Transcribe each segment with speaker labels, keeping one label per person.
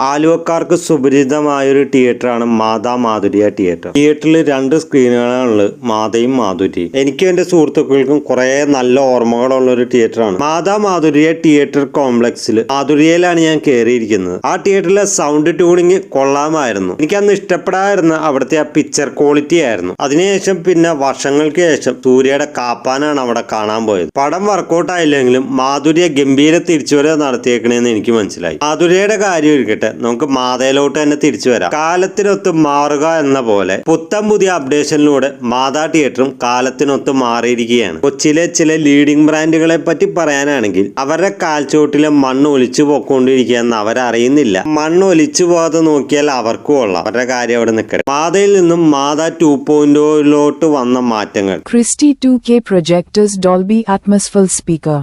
Speaker 1: ആലുവക്കാർക്ക് സുപരിചിതമായൊരു തിയേറ്ററാണ് മാതാ മാധുര്യ theatre. തിയേറ്ററിൽ 2 സ്ക്രീനുകളാണുള്ളത്, മാതയും മാധുര്യയും. എനിക്കും എന്റെ സുഹൃത്തുക്കൾക്കും കുറെ നല്ല ഓർമ്മകളുള്ള ഒരു തിയേറ്ററാണ് മാതാ മാധുര്യ തിയേറ്റർ കോംപ്ലക്സിൽ. മാധുര്യയിലാണ് ഞാൻ കയറിയിരിക്കുന്നത്. ആ തിയേറ്ററിലെ സൗണ്ട് ട്യൂണിങ് കൊള്ളാമായിരുന്നു. എനിക്ക് അന്ന് ഇഷ്ടപ്പെടാതിരുന്ന അവിടുത്തെ ആ പിക്ചർ ക്വാളിറ്റി ആയിരുന്നു. അതിനുശേഷം പിന്നെ വർഷങ്ങൾക്ക് ശേഷം സൂര്യയുടെ കാപ്പാനാണ് അവിടെ കാണാൻ പോയത്. പടം വർക്കൗട്ട് ആയില്ലെങ്കിലും മാധുര്യ ഗംഭീര തിരിച്ചുവരവ് നടത്തിയേക്കണേന്ന് എനിക്ക് മനസ്സിലായി. മാധുര്യയുടെ കാര്യം ഇരിക്കട്ടെ, നമുക്ക് മാതയിലോട്ട് തന്നെ തിരിച്ചു വരാം. കാലത്തിനൊത്ത് മാറുക എന്ന പോലെ പുത്തൻ പുതിയ അപ്ഡേഷനിലൂടെ മാതാ തിയേറ്ററും കാലത്തിനൊത്ത് മാറിയിരിക്കുകയാണ്. കൊച്ചിയിലെ ചില ലീഡിംഗ് ബ്രാൻഡുകളെ പറ്റി പറയാനാണെങ്കിൽ അവരുടെ കാൽച്ചോട്ടിലെ മണ്ണ് ഒലിച്ചു പോയിക്കൊണ്ടിരിക്കുകയെന്ന് അവരറിയുന്നില്ല. മണ്ണ് ഒലിച്ചു പോകാതെ നോക്കിയാൽ അവർക്കും കൊള്ളാം. അവരുടെ കാര്യം അവിടെ നിൽക്കട്ടെ. മാതയിൽ നിന്നും മാതാ 2.0 വന്ന മാറ്റങ്ങൾ.
Speaker 2: Christie 2K projectors, Dolby Atmos full speaker.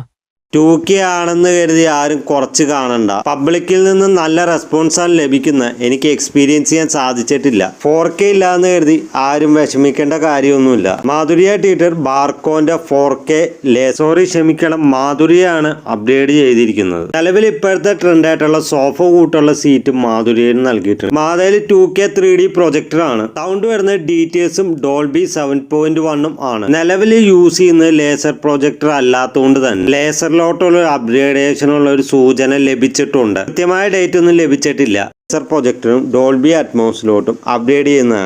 Speaker 1: 2K ആണെന്ന് കരുതി ആരും കുറച്ച് കാണണ്ട. പബ്ലിക്കിൽ നിന്ന് നല്ല റെസ്പോൺസാണ് ലഭിക്കുന്നത്. എനിക്ക് എക്സ്പീരിയൻസ് ചെയ്യാൻ സാധിച്ചിട്ടില്ല. 4K ഇല്ലാന്ന് കരുതി ആരും വിഷമിക്കേണ്ട കാര്യമൊന്നുമില്ല. മാധുര്യ തിയേറ്റർ ബാർക്കോന്റെ 4K മാധുര്യയാണ് അപ്ഗ്രേഡ് ചെയ്തിരിക്കുന്നത്. നിലവിൽ ഇപ്പോഴത്തെ ട്രെൻഡ് ആയിട്ടുള്ള സോഫ കൂട്ടുള്ള സീറ്റ് മാധുര്യന് നൽകിയിട്ടുണ്ട്. മാധയിൽ 2K 3D പ്രൊജക്ടർ ആണ്. സൗണ്ട് വരുന്നത് DTSഉം ഡോൾബി 7.1 ആണ്. നിലവിൽ യൂസ് ചെയ്യുന്നത് ലേസർ പ്രൊജക്ടർ അല്ലാത്തതുകൊണ്ട് തന്നെ ലേസർ അപ്ഗ്രേഡേഷനുള്ള ഒരു സൂചന ലഭിച്ചിട്ടുണ്ട്. കൃത്യമായ ഡേറ്റ് ഒന്നും ലഭിച്ചിട്ടില്ല. ലേസർ പ്രൊജക്ടറും ഡോൾബി അറ്റ്മോസിലോട്ടും അപ്ഗ്രേഡ് ചെയ്യുന്നതാണ്.